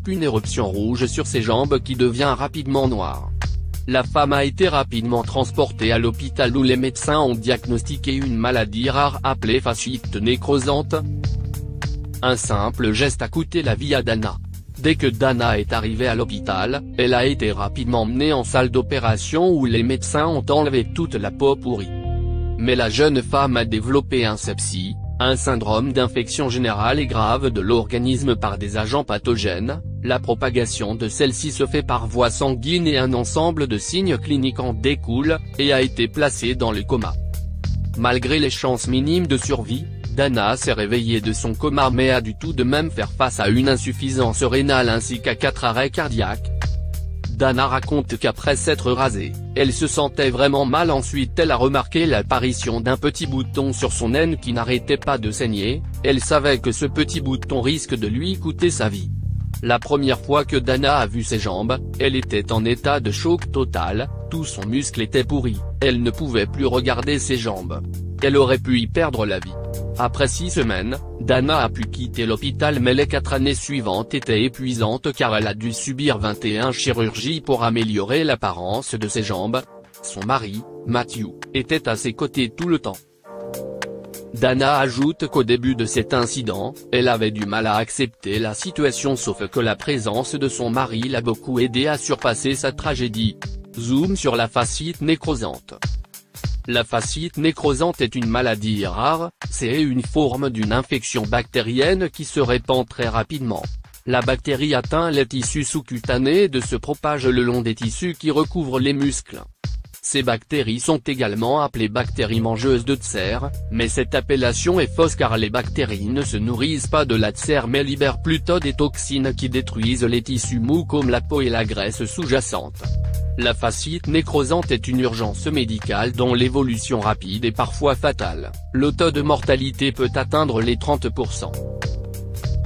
Une éruption rouge sur ses jambes qui devient rapidement noire. La femme a été rapidement transportée à l'hôpital où les médecins ont diagnostiqué une maladie rare appelée fasciite nécrosante. Un simple geste a coûté la vie à Dana. Dès que Dana est arrivée à l'hôpital, elle a été rapidement menée en salle d'opération où les médecins ont enlevé toute la peau pourrie. Mais la jeune femme a développé un sepsis, un syndrome d'infection générale et grave de l'organisme par des agents pathogènes. La propagation de celle-ci se fait par voie sanguine et un ensemble de signes cliniques en découle, et a été placée dans le coma. Malgré les chances minimes de survie, Dana s'est réveillée de son coma mais a dû tout de même faire face à une insuffisance rénale ainsi qu'à 4 arrêts cardiaques. Dana raconte qu'après s'être rasée, elle se sentait vraiment mal. Ensuite elle a remarqué l'apparition d'un petit bouton sur son aine qui n'arrêtait pas de saigner. Elle savait que ce petit bouton risque de lui coûter sa vie. La première fois que Dana a vu ses jambes, elle était en état de choc total, tout son muscle était pourri, elle ne pouvait plus regarder ses jambes. Elle aurait pu y perdre la vie. Après 6 semaines, Dana a pu quitter l'hôpital mais les 4 années suivantes étaient épuisantes car elle a dû subir 21 chirurgies pour améliorer l'apparence de ses jambes. Son mari, Matthew, était à ses côtés tout le temps. Dana ajoute qu'au début de cet incident, elle avait du mal à accepter la situation sauf que la présence de son mari l'a beaucoup aidé à surpasser sa tragédie. Zoom sur la fasciite nécrosante. La fasciite nécrosante est une maladie rare, c'est une forme d'une infection bactérienne qui se répand très rapidement. La bactérie atteint les tissus sous-cutanés et se propage le long des tissus qui recouvrent les muscles. Ces bactéries sont également appelées bactéries mangeuses de dsers, mais cette appellation est fausse car les bactéries ne se nourrissent pas de la dsers mais libèrent plutôt des toxines qui détruisent les tissus mous comme la peau et la graisse sous-jacente. La fasciite nécrosante est une urgence médicale dont l'évolution rapide est parfois fatale. Le taux de mortalité peut atteindre les 30%.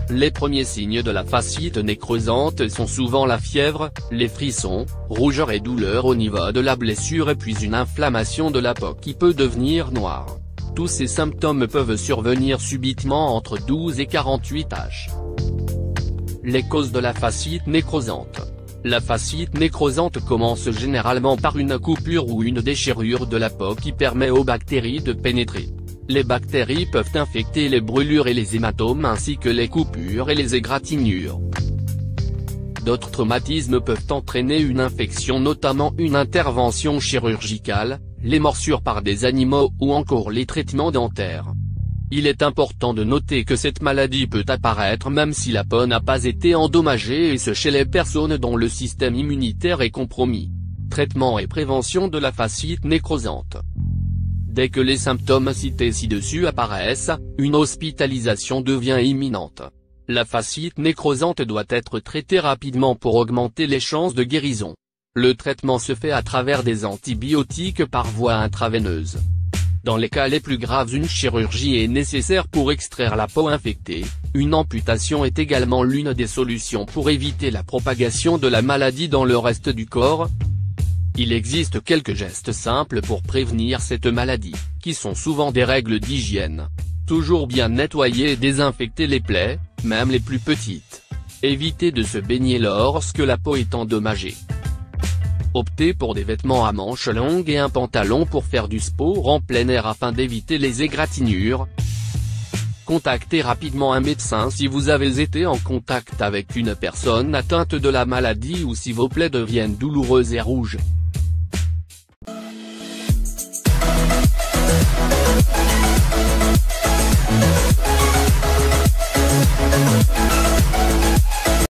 Les premiers signes de la fasciite nécrosante sont souvent la fièvre, les frissons, rougeur et douleur au niveau de la blessure et puis une inflammation de la peau qui peut devenir noire. Tous ces symptômes peuvent survenir subitement entre 12 et 48 h. Les causes de la fasciite nécrosante. La fasciite nécrosante commence généralement par une coupure ou une déchirure de la peau qui permet aux bactéries de pénétrer. Les bactéries peuvent infecter les brûlures et les hématomes ainsi que les coupures et les égratignures. D'autres traumatismes peuvent entraîner une infection, notamment une intervention chirurgicale, les morsures par des animaux ou encore les traitements dentaires. Il est important de noter que cette maladie peut apparaître même si la peau n'a pas été endommagée et ce chez les personnes dont le système immunitaire est compromis. Traitement et prévention de la fasciite nécrosante. Dès que les symptômes cités ci-dessus apparaissent, une hospitalisation devient imminente. La fasciite nécrosante doit être traitée rapidement pour augmenter les chances de guérison. Le traitement se fait à travers des antibiotiques par voie intraveineuse. Dans les cas les plus graves, une chirurgie est nécessaire pour extraire la peau infectée. Une amputation est également l'une des solutions pour éviter la propagation de la maladie dans le reste du corps. Il existe quelques gestes simples pour prévenir cette maladie, qui sont souvent des règles d'hygiène. Toujours bien nettoyer et désinfecter les plaies, même les plus petites. Éviter de se baigner lorsque la peau est endommagée. Opter pour des vêtements à manches longues et un pantalon pour faire du sport en plein air afin d'éviter les égratignures. Contactez rapidement un médecin si vous avez été en contact avec une personne atteinte de la maladie ou si vos plaies deviennent douloureuses et rouges.